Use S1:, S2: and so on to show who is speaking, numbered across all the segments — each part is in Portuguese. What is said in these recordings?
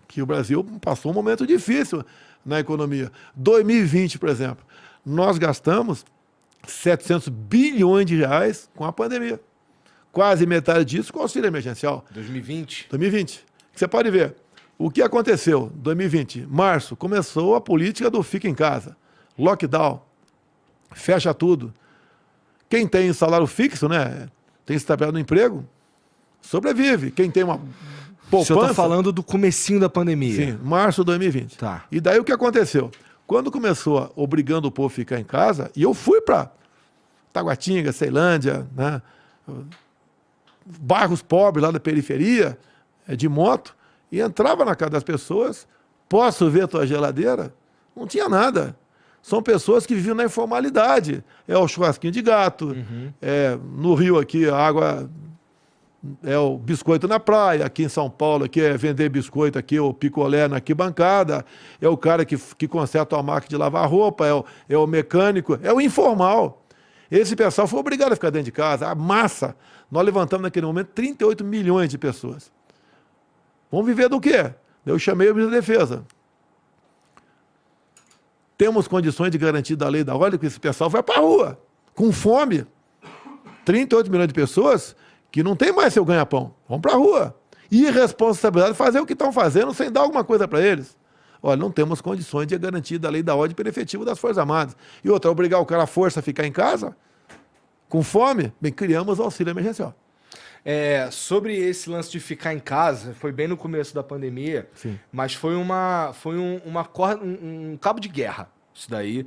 S1: que o Brasil passou um momento difícil na economia. 2020, por exemplo, nós gastamos 700 bilhões de reais com a pandemia. Quase metade disso com o auxílio emergencial.
S2: 2020?
S1: 2020. Você pode ver, o que aconteceu em 2020? Março, começou a política do fica em casa. Lockdown. Fecha tudo. Quem tem salário fixo, né? Tem estabilidade no emprego, sobrevive. Quem tem uma poupança...
S2: O senhor está falando do comecinho da pandemia.
S1: Sim, março de 2020.
S2: Tá.
S1: E daí o que aconteceu? Quando começou obrigando o povo a ficar em casa, e eu fui para Taguatinga, Ceilândia, né? Bairros pobres lá da periferia, de moto, e entrava na casa das pessoas, posso ver tua geladeira? Não tinha nada. São pessoas que vivem na informalidade. É o churrasquinho de gato, no Rio aqui a água é o biscoito na praia, aqui em São Paulo aqui é vender biscoito aqui, o picolé na arquibancada, é o cara que conserta a máquina de lavar roupa, é o mecânico, é o informal. Esse pessoal foi obrigado a ficar dentro de casa, a massa. Nós levantamos naquele momento 38 milhões de pessoas. Vamos viver do quê? Eu chamei o ministro da Defesa. Temos condições de garantir da lei da ordem que esse pessoal vai para a rua, com fome. 38 milhões de pessoas que não tem mais seu ganha-pão. Vão para a rua. Irresponsabilidade de fazer o que estão fazendo sem dar alguma coisa para eles. Olha, não temos condições de garantir da lei da ordem pelo efetivo das Forças Armadas. E outra, obrigar o cara à força a ficar em casa, com fome, bem, criamos o auxílio emergencial.
S2: Sobre esse lance de ficar em casa, foi bem no começo da pandemia,
S1: Sim.
S2: mas foi um cabo de guerra, isso daí,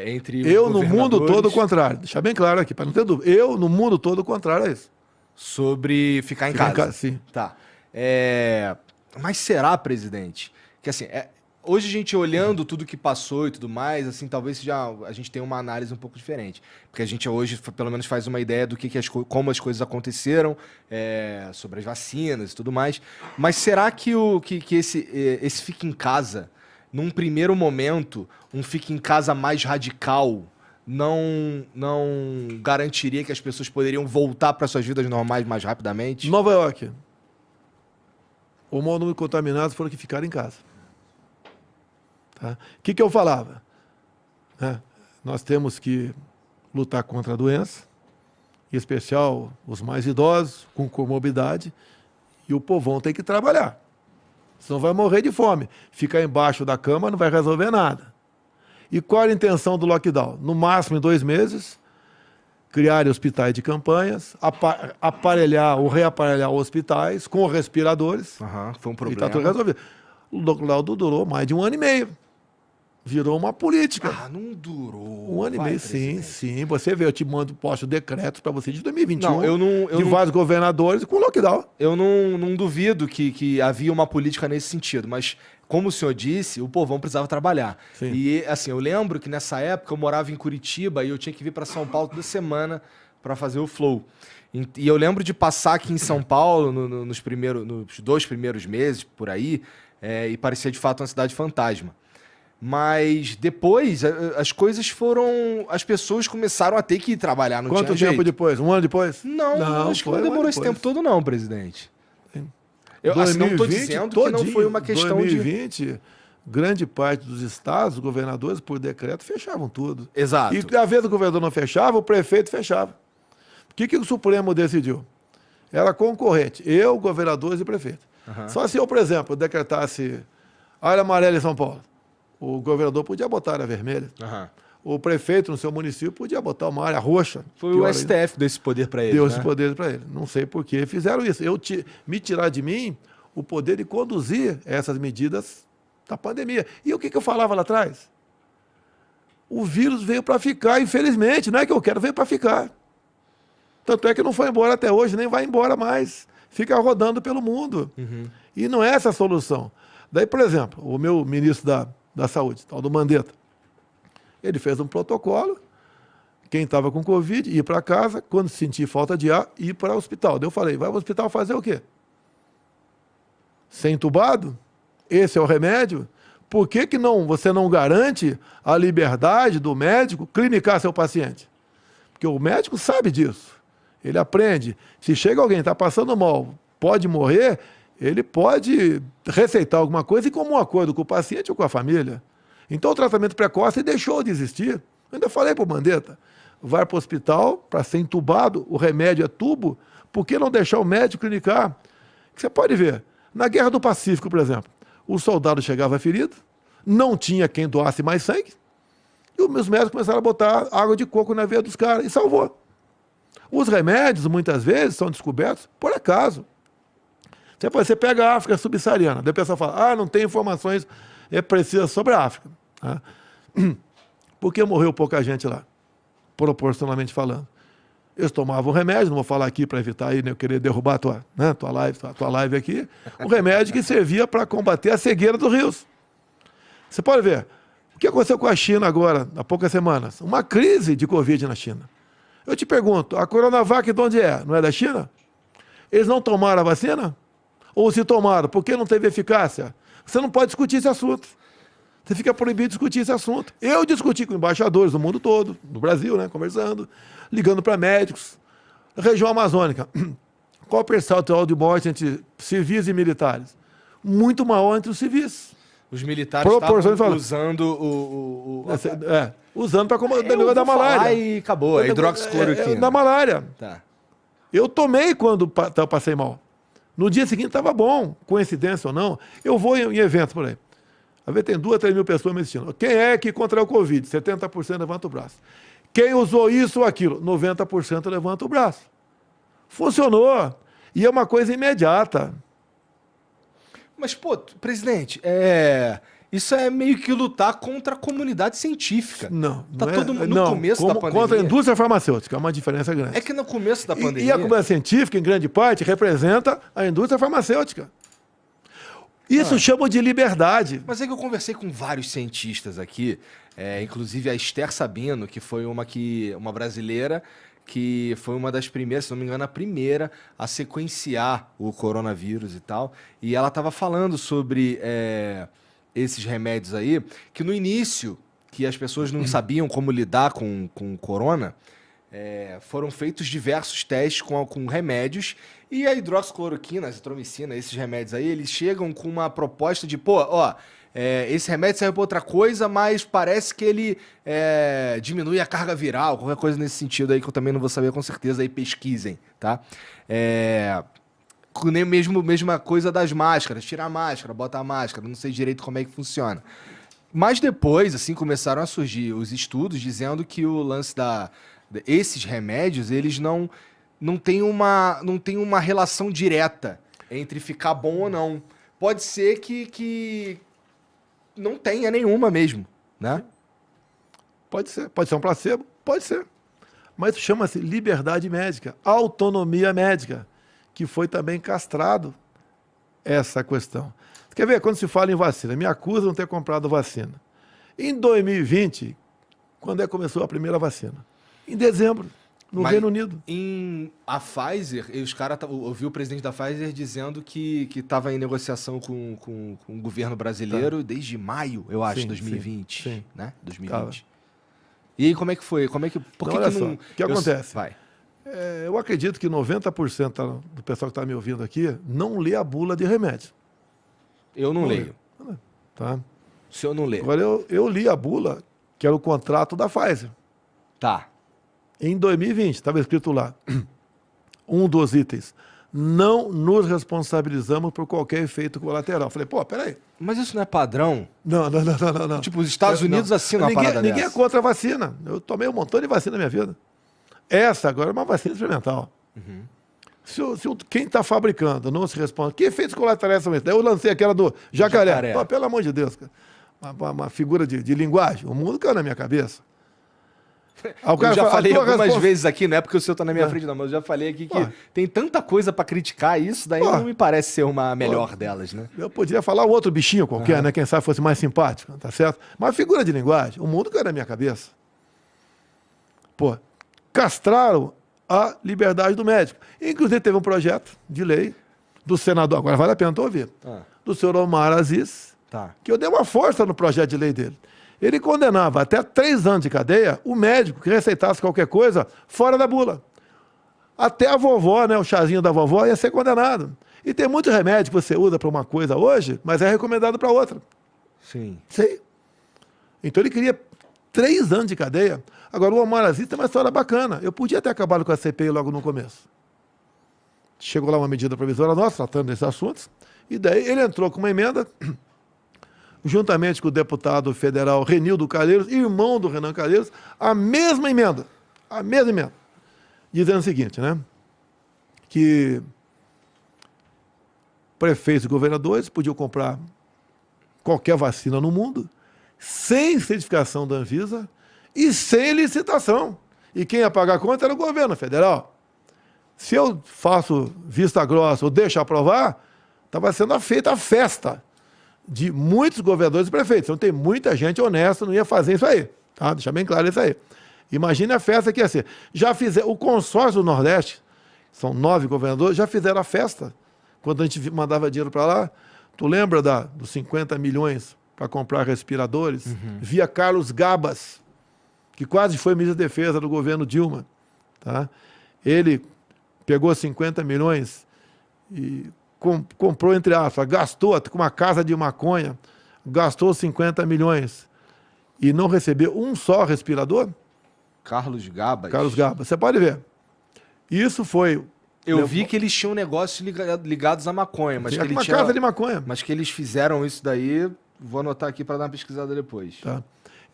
S2: entre
S1: Eu, no mundo
S2: governadores,
S1: todo, o contrário. Deixar bem claro aqui, para não ter dúvida. Eu, no mundo todo, o contrário é isso.
S2: sobre ficar em
S1: Ficar
S2: casa.
S1: sim.
S2: Tá. Mas será, presidente, que assim, hoje a gente olhando tudo que passou e tudo mais, assim, talvez a gente tenha uma análise um pouco diferente. Porque a gente hoje, pelo menos, faz uma ideia do como as coisas aconteceram, sobre as vacinas e tudo mais. Mas será que esse fica em casa, num primeiro momento, um fica em casa mais radical, não garantiria que as pessoas poderiam voltar para suas vidas normais mais rapidamente?
S1: Nova York. O maior número de contaminados foram que ficaram em casa. Tá? O que eu falava? Nós temos que lutar contra a doença, em especial os mais idosos, com comorbidade, e o povão tem que trabalhar. Senão vai morrer de fome. Ficar embaixo da cama não vai resolver nada. E qual a intenção do lockdown? No máximo em 2 meses, criar hospitais de campanhas, aparelhar ou reaparelhar hospitais com respiradores.
S2: Foi um
S1: E
S2: problema.
S1: está tudo resolvido. O lockdown durou mais de 1 ano e meio. Virou uma política.
S2: Não durou.
S1: 1 ano e meio, sim. Você vê, eu te mando, posto decretos para você de 2021.
S2: Não, eu
S1: de
S2: não-
S1: vários governadores com lockdown.
S2: Eu não duvido que havia uma política nesse sentido, mas, como o senhor disse, o povão precisava trabalhar.
S1: Sim.
S2: E, assim, eu lembro que nessa época eu morava em Curitiba e eu tinha que vir para São Paulo toda semana para fazer o Flow. E eu lembro de passar aqui em São Paulo nos 2 primeiros meses, por aí, e parecia de fato uma cidade fantasma. Mas depois as coisas foram... As pessoas começaram a ter que trabalhar, não
S1: Quanto
S2: tinha
S1: tempo
S2: jeito.
S1: depois? 1 ano depois?
S2: Não, acho que
S1: foi
S2: não
S1: um
S2: demorou
S1: ano
S2: esse
S1: depois.
S2: tempo todo não, presidente.
S1: Sim.
S2: Eu assim, não estou
S1: 2020
S2: dizendo que não foi uma questão de...
S1: 2020, grande parte dos estados, os governadores, por decreto, fechavam tudo.
S2: Exato.
S1: E a vez o governador não fechava, o prefeito fechava. O que o Supremo decidiu? Era concorrente, eu, governadores e prefeito. Só se eu, por exemplo, decretasse área amarela em São Paulo, o governador podia botar área vermelha. O prefeito no seu município podia botar uma área roxa.
S2: Foi
S1: pior
S2: o
S1: ainda.
S2: STF deu esse poder para ele,
S1: Deu
S2: né?
S1: esse poder para ele. Não sei por que fizeram isso. Me tirar de mim o poder de conduzir essas medidas da pandemia. E o que eu falava lá atrás? O vírus veio para ficar, infelizmente. Não é que eu quero, veio para ficar. Tanto é que não foi embora até hoje, nem vai embora mais. Fica rodando pelo mundo. E não é essa a solução. Daí, por exemplo, o meu ministro da Saúde, tal do Mandetta, ele fez um protocolo, quem estava com Covid, ir para casa, quando sentir falta de ar, ir para o hospital. Daí eu falei, vai para o hospital fazer o quê? Ser entubado? Esse é o remédio? Por que você não garante a liberdade do médico clinicar seu paciente? Porque o médico sabe disso. Ele aprende. Se chega alguém que está passando mal, pode morrer, ele pode receitar alguma coisa e como um acordo com o paciente ou com a família. Então o tratamento precoce deixou de existir. Eu ainda falei para o Mandetta, vai para o hospital para ser entubado, o remédio é tubo, por que não deixar o médico clinicar? Você pode ver, na Guerra do Pacífico, por exemplo, o soldado chegava ferido, não tinha quem doasse mais sangue, e os médicos começaram a botar água de coco na veia dos caras, e salvou. Os remédios, muitas vezes, são descobertos por acaso. Você pega a África subsaariana, daí o pessoal fala, não tem informações precisas sobre a África. Tá? Por que morreu pouca gente lá? Proporcionalmente falando. Eles tomavam remédio, não vou falar aqui para evitar aí, né, eu querer derrubar a tua live aqui, um remédio que servia para combater a cegueira dos rios. Você pode ver, o que aconteceu com a China agora, há poucas semanas? Uma crise de Covid na China. Eu te pergunto, a Coronavac de onde é? Não é da China? Eles não tomaram a vacina? Ou se tomaram, por que não teve eficácia? Você não pode discutir esse assunto. Você fica proibido de discutir esse assunto. Eu discuti com embaixadores do mundo todo, do Brasil, né, conversando, ligando para médicos. Região amazônica. Qual o percentual de morte entre civis e militares? Muito maior entre os civis.
S2: Os militares estavam usando
S1: usando para combater o negócio da malária.
S2: E acabou, a hidroxicloroquina.
S1: Da malária.
S2: Tá.
S1: Eu tomei quando eu passei mal. No dia seguinte estava bom, coincidência ou não. Eu vou em eventos por aí. Às vezes tem 2 a 3 mil pessoas me assistindo. Quem é que contraiu o Covid? 70% levanta o braço. Quem usou isso ou aquilo? 90% levanta o braço. Funcionou. E é uma coisa imediata.
S2: Mas, pô, presidente, isso é meio que lutar contra a comunidade científica.
S1: Não.
S2: Tá todo mundo no começo da pandemia.
S1: Contra a indústria farmacêutica, é uma diferença grande.
S2: É que no começo da pandemia...
S1: E a comunidade científica, em grande parte, representa a indústria farmacêutica. Isso chama de liberdade.
S2: Mas é que eu conversei com vários cientistas aqui, inclusive a Esther Sabino, que foi uma brasileira, que foi uma das primeiras, se não me engano, a primeira a sequenciar o coronavírus e tal. E ela estava falando sobre esses remédios aí, que no início, que as pessoas não sabiam como lidar com o corona, foram feitos diversos testes com remédios, e a hidroxicloroquina, a azitromicina, esses remédios aí, eles chegam com uma proposta de, esse remédio serve para outra coisa, mas parece que ele diminui a carga viral, qualquer coisa nesse sentido aí que eu também não vou saber com certeza, aí pesquisem, tá? Nem mesma coisa das máscaras, tira a máscara, bota a máscara, não sei direito como é que funciona. Mas depois, assim, começaram a surgir os estudos dizendo que o lance esses remédios, eles não tem uma relação direta entre ficar bom ou não. Pode ser que não tenha nenhuma mesmo, né?
S1: Pode ser um placebo? Pode ser. Mas chama-se liberdade médica, autonomia médica, que foi também castrado essa questão. Você quer ver, quando se fala em vacina, me acusam de não ter comprado vacina. Em 2020, quando é que começou a primeira vacina? Em dezembro, no Reino Unido.
S2: A Pfizer, eu vi o presidente da Pfizer dizendo que estava em negociação com o governo brasileiro desde maio, eu acho, 2020.
S1: Sim.
S2: Né? 2020. E aí, como é que foi? Por que
S1: olha só, o que acontece?
S2: Vai.
S1: Eu acredito que 90% do pessoal que está me ouvindo aqui não lê a bula de remédio.
S2: Eu não leio.
S1: Tá?
S2: Se eu não ler.
S1: Agora, eu li a bula, que era o contrato da Pfizer.
S2: Tá.
S1: Em 2020, estava escrito lá, um dos itens, não nos responsabilizamos por qualquer efeito colateral. Falei, peraí.
S2: Mas isso não é padrão?
S1: Não.
S2: Tipo, os Estados Unidos assinam uma parada
S1: Ninguém
S2: dessa.
S1: é contra a vacina. Eu tomei um montão de vacina na minha vida. Essa agora é uma vacina experimental. Quem está fabricando não se responde, que efeitos colaterais são esses? Daí eu lancei aquela do jacaré. Pelo amor de Deus, cara. Uma figura de linguagem. O mundo caiu na minha cabeça.
S2: Eu já falei algumas vezes aqui, não é porque o senhor está na minha frente, não, mas eu já falei aqui que tem tanta coisa para criticar isso, daí não me parece ser uma melhor delas, né?
S1: Eu podia falar outro bichinho qualquer, né? Quem sabe fosse mais simpático, tá certo? Mas figura de linguagem, o mundo caiu na minha cabeça. Castraram a liberdade do médico. Inclusive teve um projeto de lei do senador, agora vale a pena ouvir, do senhor Omar Aziz, que eu dei uma força no projeto de lei dele. Ele condenava até 3 anos de cadeia o médico que receitasse qualquer coisa fora da bula. Até a vovó, né, o chazinho da vovó, ia ser condenado. E tem muito remédio que você usa para uma coisa hoje, mas é recomendado para outra.
S2: Sim.
S1: Sim. Então ele queria 3 anos de cadeia. Agora, o Omar Aziz tem uma história bacana. Eu podia ter acabado com a CPI logo no começo. Chegou lá uma medida provisória nossa, tratando desses assuntos, e daí ele entrou com uma emenda, juntamente com o deputado federal Renildo Calheiros, irmão do Renan Calheiros, a mesma emenda, dizendo o seguinte, né, que prefeitos e governadores podiam comprar qualquer vacina no mundo, sem certificação da Anvisa e sem licitação. E quem ia pagar a conta era o governo federal. Se eu faço vista grossa ou deixo aprovar, estava sendo feita a festa de muitos governadores e prefeitos. Então tem muita gente honesta, não ia fazer isso aí. Tá? Deixar bem claro isso aí. Imagine a festa que ia ser. O consórcio do Nordeste, são 9 governadores, já fizeram a festa. Quando a gente mandava dinheiro para lá, tu lembra dos 50 milhões para comprar respiradores? Via Carlos Gabas, que quase foi ministro da Defesa do governo Dilma. Tá? Ele pegou 50 milhões e comprou, entre aspas, gastou com uma casa de maconha, gastou 50 milhões e não recebeu um só respirador?
S2: Carlos Gabas.
S1: Carlos Gabas, você pode ver. Isso foi...
S2: Eu vi que eles tinham negócios ligados à maconha, mas que
S1: uma casa de maconha.
S2: Mas que eles fizeram isso daí, vou anotar aqui para dar uma pesquisada depois.
S1: Tá.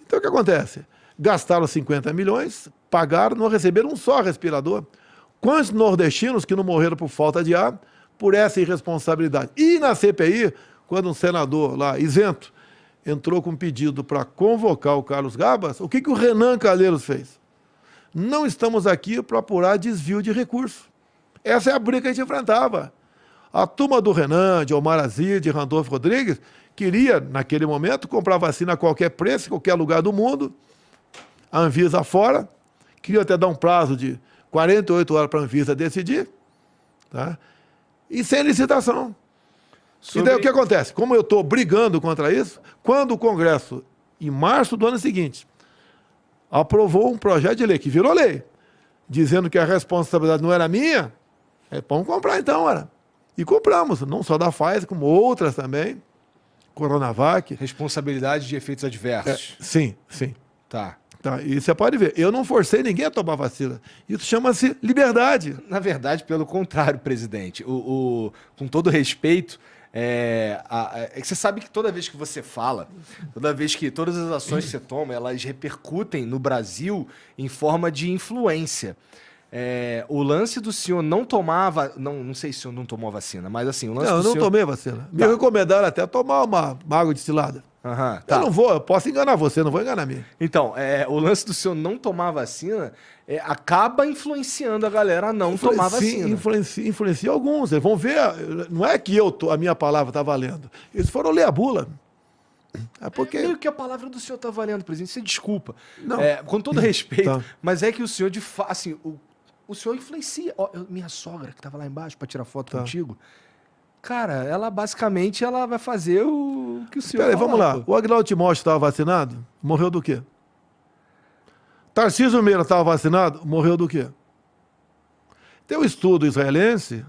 S1: Então o que acontece? Gastaram 50 milhões, pagaram, não receberam um só respirador. Quantos nordestinos que não morreram por falta de ar, por essa irresponsabilidade? E na CPI, quando um senador lá, isento, entrou com um pedido para convocar o Carlos Gabas, o que o Renan Calheiros fez? Não estamos aqui para apurar desvio de recursos. Essa é a briga que a gente enfrentava. A turma do Renan, de Omar Aziz, de Randolfo Rodrigues, queria, naquele momento, comprar vacina a qualquer preço, em qualquer lugar do mundo, a Anvisa fora, queria até dar um prazo de 48 horas para a Anvisa decidir, tá? E sem licitação. E daí o que acontece? Como eu estou brigando contra isso, quando o Congresso, em março do ano seguinte, aprovou um projeto de lei, que virou lei, dizendo que a responsabilidade não era minha, vamos comprar então, era. E compramos, não só da Pfizer, como outras também, Coronavac.
S2: Responsabilidade de efeitos adversos.
S1: Sim.
S2: Tá.
S1: Tá, e você pode ver, eu não forcei ninguém a tomar vacina. Isso chama-se liberdade.
S2: Na verdade, pelo contrário, presidente. Com todo respeito, você sabe que toda vez que você fala, toda vez que todas as ações que você toma, elas repercutem no Brasil em forma de influência. O lance do senhor não tomar... Não sei se o senhor não tomou a vacina, mas assim... O lance
S1: eu
S2: do
S1: não
S2: senhor...
S1: tomei vacina. Me recomendaram até tomar uma água destilada.
S2: Tá.
S1: Eu posso enganar você, não vou enganar mim.
S2: Então, o lance do senhor não tomar vacina acaba influenciando a galera a não tomar vacina.
S1: Influencia alguns. Eles vão ver. Não é que a minha palavra está valendo. Eles foram ler a bula. É porque.
S2: Meio que a palavra do senhor está valendo, presidente. Você desculpa.
S1: Não.
S2: Com todo respeito,
S1: Tá.
S2: mas é que o senhor, de fato. Assim, o senhor influencia. Minha sogra, que estava lá embaixo para tirar foto contigo. Cara, ela basicamente vai fazer o que o senhor
S1: Peraí, vamos lá. O Agnaldo Timóteo estava vacinado? Morreu do quê? Tarcísio Meira estava vacinado? Morreu do quê? Tem um estudo israelense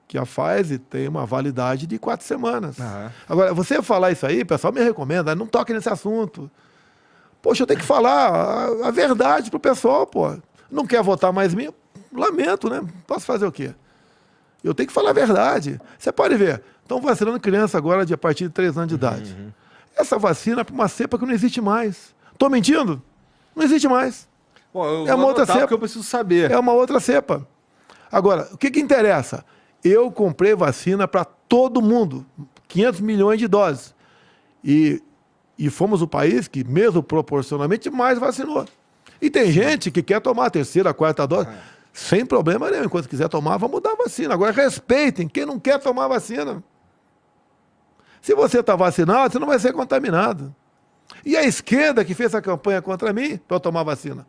S1: que a Pfizer tem uma validade de 4 semanas. Agora, você falar isso aí, o pessoal me recomenda, não toque nesse assunto. Poxa, eu tenho que falar a verdade pro pessoal, pô. Não quer votar mais em mim? Lamento, né? Posso fazer o quê? Eu tenho que falar a verdade. Você pode ver, estão vacinando criança agora a partir de 3 anos de idade. Essa vacina é para uma cepa que não existe mais. Estou mentindo? Não existe mais.
S2: Bom, eu
S1: é uma outra cepa.
S2: Porque eu preciso saber.
S1: É uma outra cepa. Agora, o que interessa? Eu comprei vacina para todo mundo. 500 milhões de doses. E fomos o país que, mesmo proporcionalmente, mais vacinou. E tem gente que quer tomar a 3ª, a 4ª dose. Sem problema nenhum. Enquanto quiser tomar, vamos dar vacina. Agora, respeitem quem não quer tomar vacina. Se você está vacinado, você não vai ser contaminado. E a esquerda que fez a campanha contra mim para eu tomar vacina?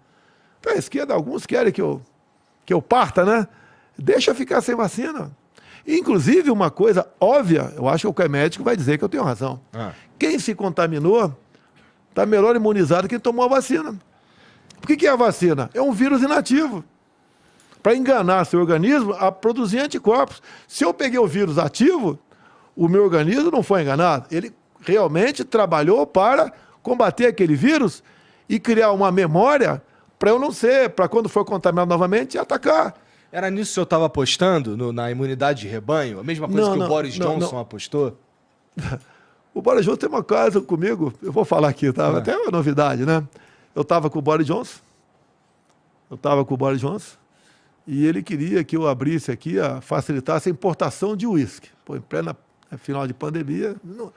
S1: A esquerda, alguns querem que eu parta, né? Deixa eu ficar sem vacina. Inclusive, uma coisa óbvia, eu acho que o médico vai dizer que eu tenho razão. Quem se contaminou está melhor imunizado que quem tomou a vacina. O que é a vacina? É um vírus inativo. para enganar seu organismo a produzir anticorpos. Se eu peguei o vírus ativo, o meu organismo não foi enganado. Ele realmente trabalhou para combater aquele vírus e criar uma memória para eu não ser, para quando for contaminado novamente, atacar.
S2: Era nisso que o senhor estava apostando, na imunidade de rebanho? A mesma coisa que o Boris Johnson apostou?
S1: O Boris Johnson tem uma coisa comigo, eu vou falar aqui, tá? Até uma novidade, né? Eu estava com o Boris Johnson, e ele queria que eu abrisse aqui, facilitasse a importação de uísque. Pô, em plena final de pandemia,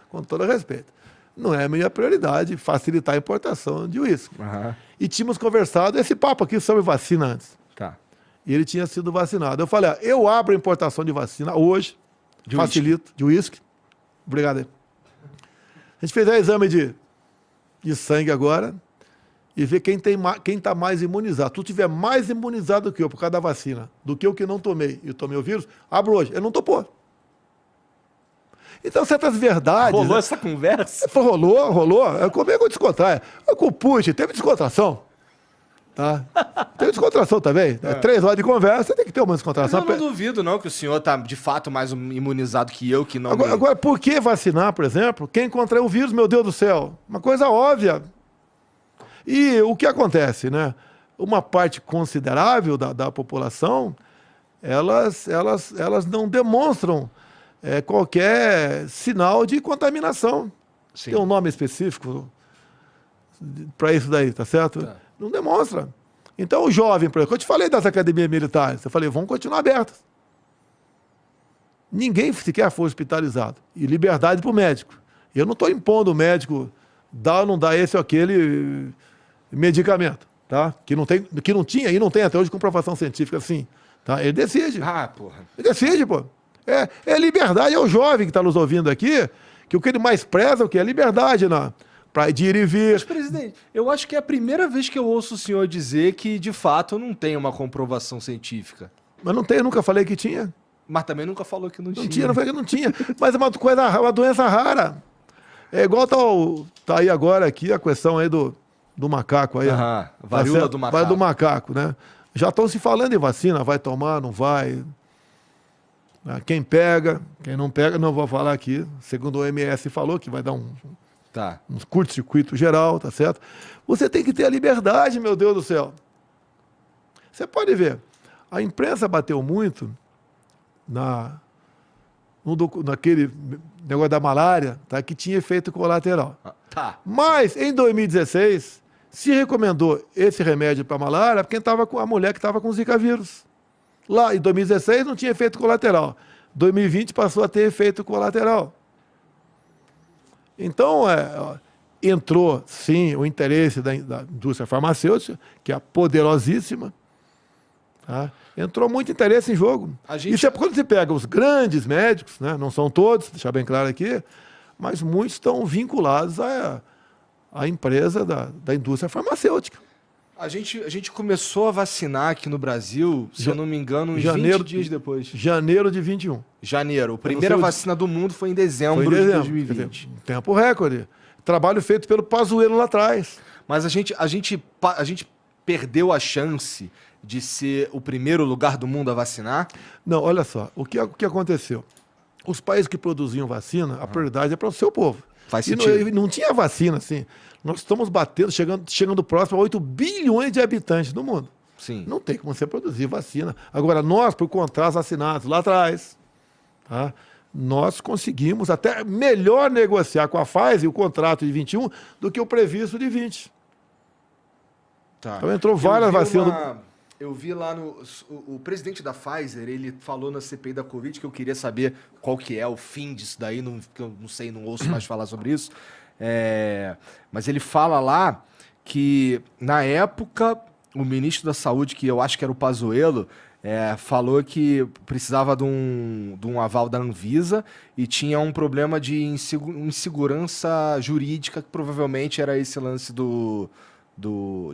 S1: com todo respeito, não é a minha prioridade facilitar a importação de uísque.
S2: Uhum.
S1: E tínhamos conversado esse papo aqui sobre vacina antes.
S2: Tá.
S1: E ele tinha sido vacinado. Eu falei, eu abro a importação de vacina hoje, facilito, de uísque. Obrigado aí. A gente fez o exame de sangue agora e vê quem está mais imunizado. Tu tiver mais imunizado do que eu por causa da vacina, do que eu que não tomei e tomei o vírus, abro hoje. Ele não topou. Então, certas verdades...
S2: Rolou essa conversa?
S1: Rolou. Comigo eu descontraio. Com o Putin, teve descontração. Tá? Teve descontração também. 3 horas de conversa, tem que ter uma descontração.
S2: Eu não duvido, não, que o senhor tá de fato mais imunizado que eu, que não...
S1: Agora, por que vacinar, por exemplo, quem contraiu o vírus, meu Deus do céu? Uma coisa óbvia. E o que acontece, né? Uma parte considerável da população, elas não demonstram qualquer sinal de contaminação.
S2: Sim.
S1: Tem um nome específico para isso daí, tá certo?
S2: Tá.
S1: Não demonstra. Então, o jovem, por exemplo, eu te falei das academias militares, eu falei, vão continuar abertas. Ninguém sequer foi hospitalizado. E liberdade para o médico. Eu não estou impondo o médico dar ou não dar esse ou aquele medicamento, tá? Que não tinha e não tem até hoje comprovação científica assim. Tá? Ele decide.
S2: Ah, porra.
S1: Ele decide, pô. É liberdade, é o jovem que está nos ouvindo aqui, que o que ele mais preza é o que? É liberdade, para ir e vir.
S2: Mas, presidente, eu acho que é a primeira vez que eu ouço o senhor dizer que, de fato, não tem uma comprovação científica.
S1: Mas não tem, eu nunca falei que tinha.
S2: Mas também nunca falou que não tinha.
S1: Não tinha, não falei que não tinha. Mas é uma doença rara. É igual tá aí agora aqui a questão aí do macaco aí.
S2: Varíola do macaco.
S1: Varíola do macaco, né? Já estão se falando em vacina, vai tomar, não vai. Quem pega, quem não pega, não vou falar aqui. Segundo o OMS falou que vai dar um curto-circuito geral, tá certo? Você tem que ter a liberdade, meu Deus do céu. Você pode ver, a imprensa bateu muito naquele negócio da malária, tá, que tinha efeito colateral.
S2: Tá.
S1: Mas, em 2016, se recomendou esse remédio para malária porque estava com a mulher que estava com Zika vírus. Lá, em 2016, não tinha efeito colateral. 2020 passou a ter efeito colateral. Então, entrou, sim, o interesse da indústria farmacêutica, que é poderosíssima. Tá? Entrou muito interesse em jogo. Isso é quando você pega os grandes médicos, né? Não são todos, deixar bem claro aqui, mas muitos estão vinculados à empresa da indústria farmacêutica.
S2: A gente começou a vacinar aqui no Brasil, se eu não me engano, uns 20 dias depois.
S1: Janeiro de 21.
S2: Janeiro. A primeira vacina do mundo foi em dezembro de 2020.
S1: Tempo recorde. Trabalho feito pelo Pazuello lá atrás.
S2: Mas a gente perdeu a chance de ser o primeiro lugar do mundo a vacinar?
S1: Não, olha só. O que aconteceu? Os países que produziam vacina, a prioridade é para o seu povo.
S2: Faz sentido.
S1: Não tinha vacina assim. Nós estamos batendo, chegando próximo a 8 bilhões de habitantes no mundo.
S2: Sim.
S1: Não tem como você produzir vacina. Agora, nós, por contratos assinados lá atrás, tá, nós conseguimos até melhor negociar com a Pfizer o contrato de 21 do que o previsto de 20.
S2: Tá.
S1: Então entrou várias vacinas.
S2: Eu vi lá o presidente da Pfizer, ele falou na CPI da Covid que eu queria saber qual que é o fim disso daí, que eu não sei, não ouço mais falar sobre isso. Mas ele fala lá que, na época, o ministro da Saúde, que eu acho que era o Pazuello, falou que precisava de um aval da Anvisa e tinha um problema de insegurança jurídica, que provavelmente era esse lance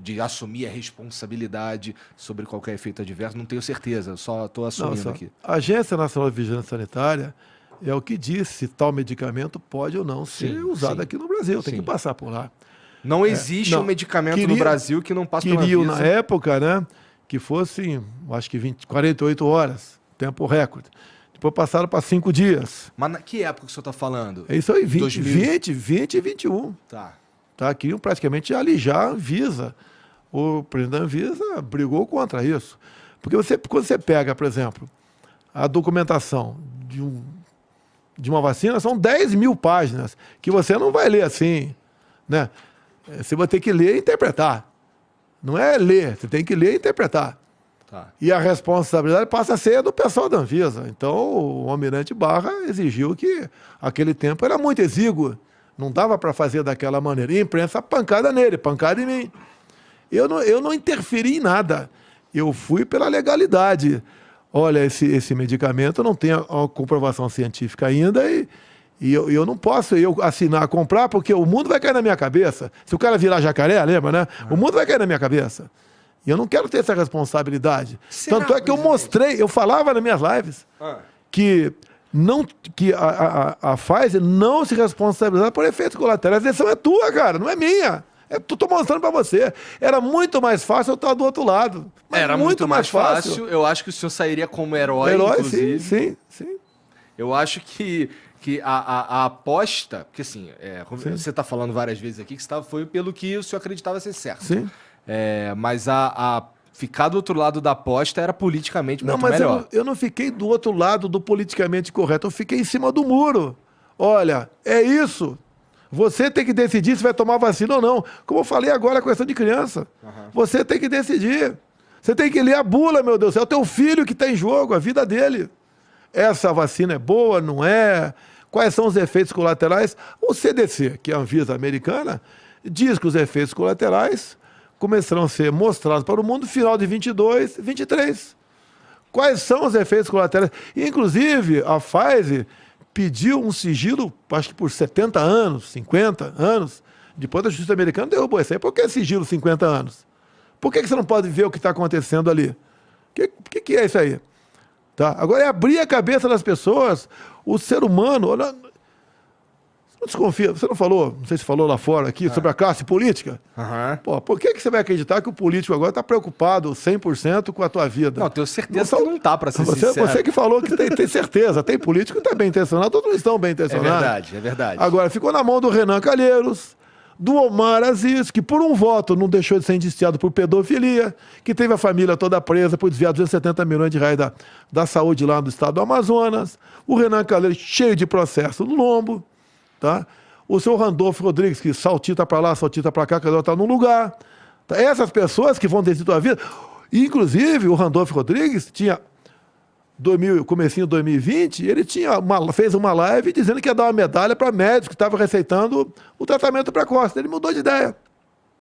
S2: de assumir a responsabilidade sobre qualquer efeito adverso. Não tenho certeza, só estou assumindo aqui.
S1: A Agência Nacional de Vigilância Sanitária é o que diz se tal medicamento pode ou não ser usado aqui no Brasil. Tem que passar por lá.
S2: Não existe um medicamento no Brasil que não passe pela Anvisa.
S1: Na época, né, que fosse, acho que 48 horas, tempo recorde. Depois passaram para 5 dias.
S2: Mas que época que o senhor está falando?
S1: É isso aí,
S2: 2000.
S1: 20 e 21. Tá? Queriam praticamente alijar a Anvisa. O presidente da Anvisa brigou contra isso. Porque quando você pega, por exemplo, a documentação de uma vacina, são 10 mil páginas, que você não vai ler assim, né? Você vai ter que ler e interpretar. Não é ler, você tem que ler e interpretar. E a responsabilidade passa a ser do pessoal da Anvisa. Então, o almirante Barra exigiu que aquele tempo era muito exíguo. Não dava para fazer daquela maneira. E a imprensa pancada nele, pancada em mim. Eu não interferi em nada. Eu fui pela legalidade. Olha, esse medicamento não tem a comprovação científica ainda e eu não posso assinar, comprar, porque o mundo vai cair na minha cabeça. Se o cara virar jacaré, lembra, né? O mundo vai cair na minha cabeça. E eu não quero ter essa responsabilidade. Tanto é que eu mostrei, eu falava nas minhas lives que a Pfizer não se responsabiliza por efeitos colaterais. A decisão é tua, cara, não é minha. Eu tô mostrando para você. Era muito mais fácil eu estar do outro lado.
S2: Era muito mais fácil. Eu acho que o senhor sairia como herói, inclusive.
S1: Sim.
S2: Eu acho que a aposta... Porque assim, você está falando várias vezes aqui que foi pelo que o senhor acreditava ser certo.
S1: Sim.
S2: Mas ficar do outro lado da aposta era politicamente muito melhor.
S1: Mas eu não fiquei do outro lado do politicamente correto. Eu fiquei em cima do muro. Olha, é isso. Você tem que decidir se vai tomar vacina ou não. Como eu falei agora, a questão de criança. Você tem que decidir. Você tem que ler a bula, meu Deus. É o teu filho que está em jogo, a vida dele. Essa vacina é boa, não é? Quais são os efeitos colaterais? O CDC, que é a Anvisa americana, diz que os efeitos colaterais começarão a ser mostrados para o mundo no final de 22, 23. Quais são os efeitos colaterais? Inclusive, a Pfizer pediu um sigilo, acho que por 70 anos, 50 anos. Depois a justiça americana derrubou isso aí. Por que sigilo 50 anos? Por que você não pode ver o que está acontecendo ali? O que é isso aí? Tá? Agora é abrir a cabeça das pessoas. O ser humano... Não desconfia. Você não falou, não sei se falou lá fora aqui, sobre a classe política? Pô, por que você vai acreditar que o político agora está preocupado 100% com a tua vida?
S2: Não, tenho certeza que não está, para ser sincero.
S1: Você que falou que tem certeza. Tem político que está bem intencionado, todos estão bem intencionados.
S2: É verdade.
S1: Agora, ficou na mão do Renan Calheiros, do Omar Aziz, que por um voto não deixou de ser indiciado por pedofilia, que teve a família toda presa por desviar 270 milhões de reais da saúde lá no estado do Amazonas. O Renan Calheiros cheio de processo no lombo. Tá? O senhor Randolfo Rodrigues, que saltita para lá, saltita para cá, cada um está num lugar. Tá? Essas pessoas que vão decidir a tua vida. Inclusive, o Randolfo Rodrigues tinha, comecinho de 2020, ele fez uma live dizendo que ia dar uma medalha para médicos que estavam receitando o tratamento precoce. Ele mudou de ideia.